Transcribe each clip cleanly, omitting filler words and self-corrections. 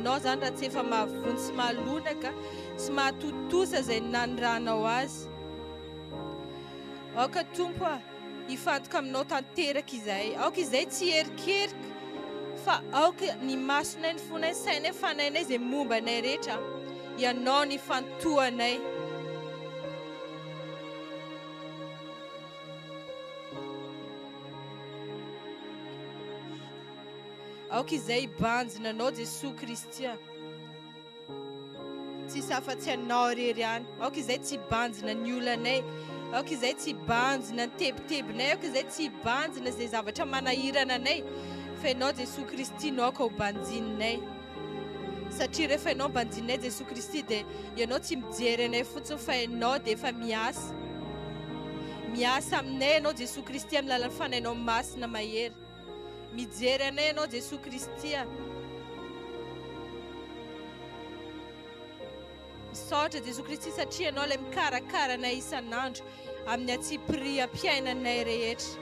aminao zany raha tsy efa mahavony sy mahalonaka sy mahatotosa zay nanondranao azy. Aoka Tompo hifantoka aminao tanteraka izahay. Aoka izahay tsy herikerika fa aoka ny masonay, ny fonay, ny sainay, fanahinay izay mombanay rehetra ianao ny fantohanay. Aoka izay hibanjina anao Jesosy Kristy. Tsisy afa-tsy anao irery ihany. Aoka izay tsy hibanjina ny olanay. Aoka izay tsy hibanjina ny tebitebinay. Aoka izay tsy hibanjina izay zavatra manahirana anay. Fa ianao Jesosy Kristy no aoka ho banjininay. Satria rehefa ianao banjininay Jesosy Kristy dia ianao tsy mijery anay fotsiny fa ianao dia efa miasa. Miasa aminay ianao Jesosy Kristy amin'ny alalan'ny fanahinao masina mahery. Mijery anay ianao Jesosy Kristy. Misaotra Jesosy Kristy satria ianao ilay mikarakara anay isan'andro amin'ny atsipiriam-piainanay rehetra.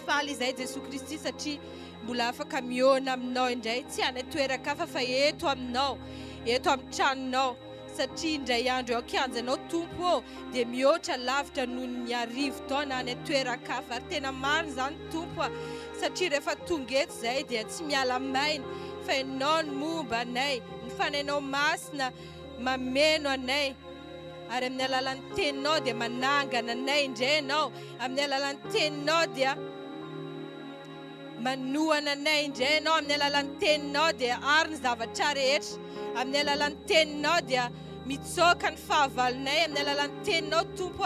Faly izay Jesosy Kristy satria mbola afaka mihaona aminao indray, tsy any toeran-kafa fa eto aminao, eto amin'ny tranonao. Satria indray andro eo an-kianjanao Tompo dia mihoatra lavitra noho ny arivo taona any toeran-kafa. Ary tena marina izany Tompo satria rehefa tonga eto izay dia tsy miala maina fa ianao no momba anay, ny fanahinao masina mameno anay. Ary amin'ny alalan'ny teninao dia manangana anay indray ianao. Amin'ny alalan'ny teninao dia manohana anay indray ianao. Amin'ny alalan'ny teninao dia ary ny zavatra rehetra. Amin'ny alalan'ny teninao dia mitsoaka ny fahavalonay. Amin'ny alalan'ny teninao Tompo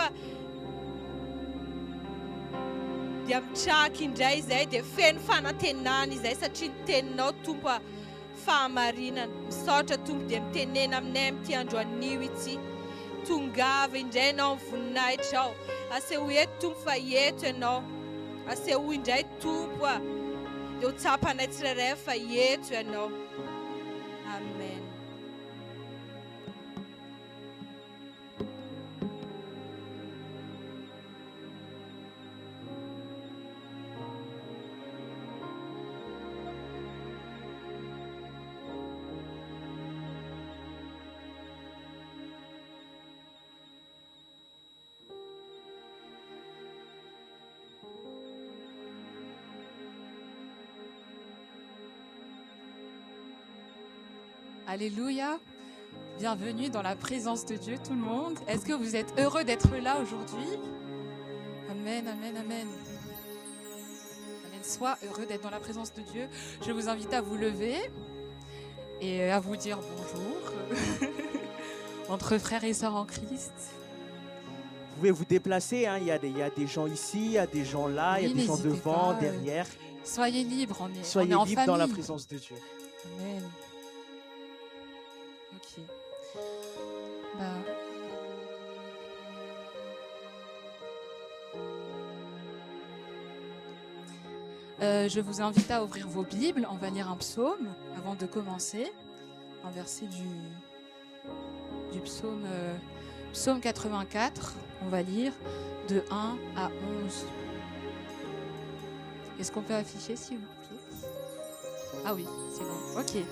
dia mitraka indray izay dia feno fanantenana izay satria ny teninao Tompo fahamarinana. Misaotra Tompo dia mitenena aminay amin'ity andro anio ity. Tongava indray ianao ny voninahitra ao. Aseho eto Tompo fa eto ianao. Aseho indray Tompo dia ho tsapanay tsirairay fa eto ianao. Amen. Alléluia. Bienvenue dans la présence de Dieu, tout le monde. Est-ce que vous êtes heureux d'être là aujourd'hui? Amen, amen, amen. Amen. Sois heureux d'être dans la présence de Dieu. Je vous invite à vous lever et à vous dire bonjour entre frères et sœurs en Christ. Vous pouvez vous déplacer, hein. Il y a des gens ici, il y a des gens là, Oui, il y a des gens n'hésitez devant, pas, derrière. Soyez libres, on Soyez est en libres dans la famille. présence de Dieu. Amen. Ok. Je vous invite à ouvrir vos Bibles. On va lire un psaume avant de commencer. Un verset du psaume, psaume 84. On va lire de 1 à 11. Est-ce qu'on peut afficher, s'il vous plaît? Ah oui, c'est bon. Ok.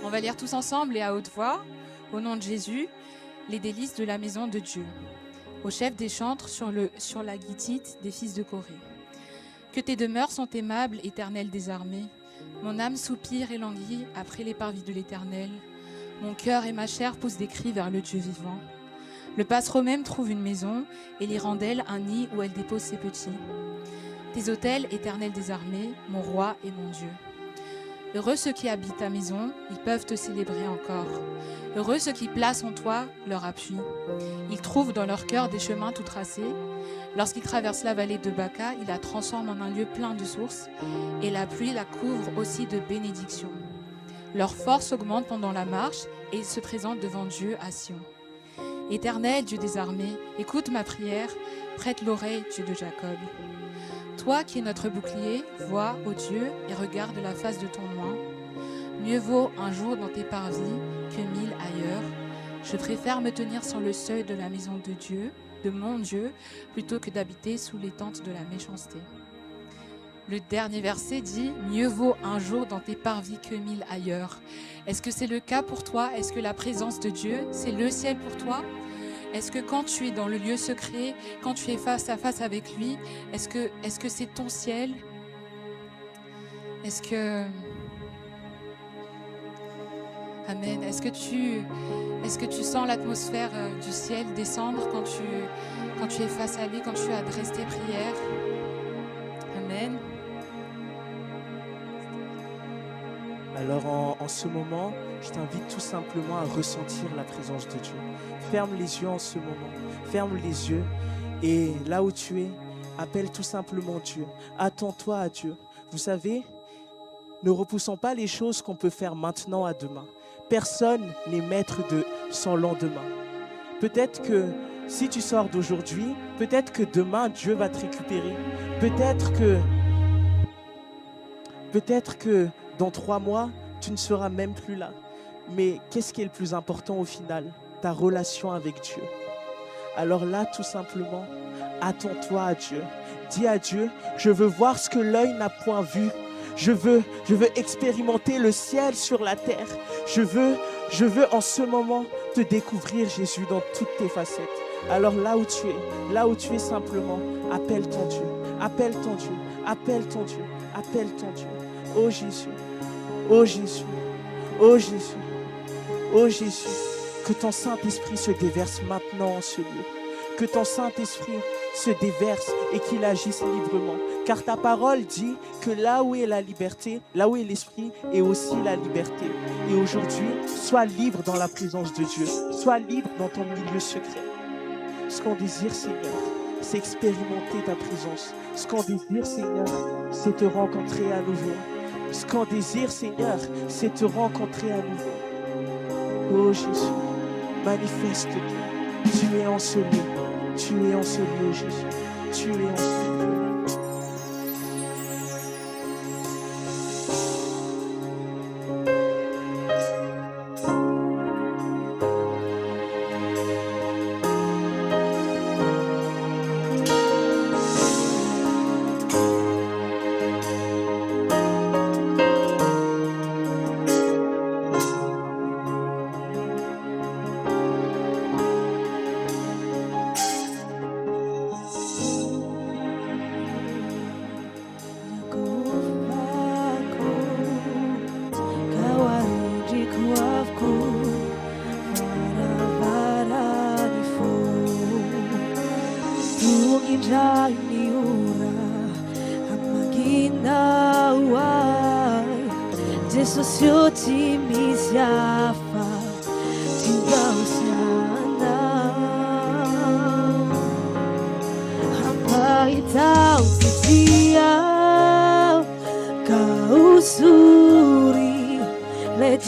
On va lire tous ensemble et à haute voix, au nom de Jésus, les délices de la maison de Dieu. Au chef des chantres sur la guitite des fils de Corée. Que tes demeures sont aimables, éternel des armées. Mon âme soupire et languit après les parvis de l'Éternel. Mon cœur et ma chair poussent des cris vers le Dieu vivant. Le passereau même trouve une maison et l'hirondelle un nid où elle dépose ses petits. Tes autels, éternel des armées, mon roi et mon Dieu. Heureux ceux qui habitent ta maison, ils peuvent te célébrer encore. Heureux ceux qui placent en toi leur appui. Ils trouvent dans leur cœur des chemins tout tracés. Lorsqu'ils traversent la vallée de Baca, ils la transforment en un lieu plein de sources, et la pluie la couvre aussi de bénédictions. Leur force augmente pendant la marche, et ils se présentent devant Dieu à Sion. Éternel Dieu des armées, écoute ma prière, prête l'oreille, Dieu de Jacob. Toi qui es notre bouclier, vois, ô Dieu, et regarde la face de ton loin. Mieux vaut un jour dans tes parvis que 1000 ailleurs. Je préfère me tenir sur le seuil de la maison de Dieu, de mon Dieu, plutôt que d'habiter sous les tentes de la méchanceté. Le dernier verset dit « Mieux vaut un jour dans tes parvis que 1000 ailleurs ». Est-ce que c'est le cas pour toi? Est-ce que la présence de Dieu, c'est le ciel pour toi? Est-ce que quand tu es dans le lieu secret, quand tu es face à face avec lui, est-ce que c'est ton ciel? Est-ce que... Amen. Est-ce que tu sens l'atmosphère du ciel descendre quand tu es face à lui, quand tu adresses tes prières? Amen. Alors en ce moment, je t'invite tout simplement à ressentir la présence de Dieu. Ferme les yeux en ce moment, ferme les yeux et là où tu es, appelle tout simplement Dieu. Attends-toi à Dieu. Vous savez, ne repoussons pas les choses qu'on peut faire maintenant à demain. Personne n'est maître de son lendemain. Peut-être que si tu sors d'aujourd'hui, peut-être que demain Dieu va te récupérer. Peut-être que dans 3 mois, tu ne seras même plus là. Mais qu'est-ce qui est le plus important au final? Ta relation avec Dieu. Alors là, tout simplement, attends-toi à Dieu. Dis à Dieu, je veux voir ce que l'œil n'a point vu. Je veux expérimenter le ciel sur la terre. Je veux en ce moment te découvrir, Jésus, dans toutes tes facettes. Alors là où tu es simplement, appelle ton Dieu, appelle ton Dieu, appelle ton Dieu, appelle ton Dieu. Oh Jésus, oh Jésus, oh Jésus, oh Jésus, que ton Saint-Esprit se déverse maintenant en ce lieu. Que ton Saint-Esprit se déverse et qu'il agisse librement. Car ta parole dit que là où est la liberté, là où est l'Esprit, est aussi la liberté. Et aujourd'hui, sois libre dans la présence de Dieu. Sois libre dans ton milieu secret. Ce qu'on désire, Seigneur, c'est expérimenter ta présence. Ce qu'on désire, Seigneur, c'est te rencontrer à nouveau. Ce qu'on désire, Seigneur, c'est te rencontrer à nouveau. Oh Jésus, manifeste-toi. Tu es en ce lieu. Tu es en ce lieu, Jésus. Tu es en ce lieu. Let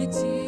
l'amitié.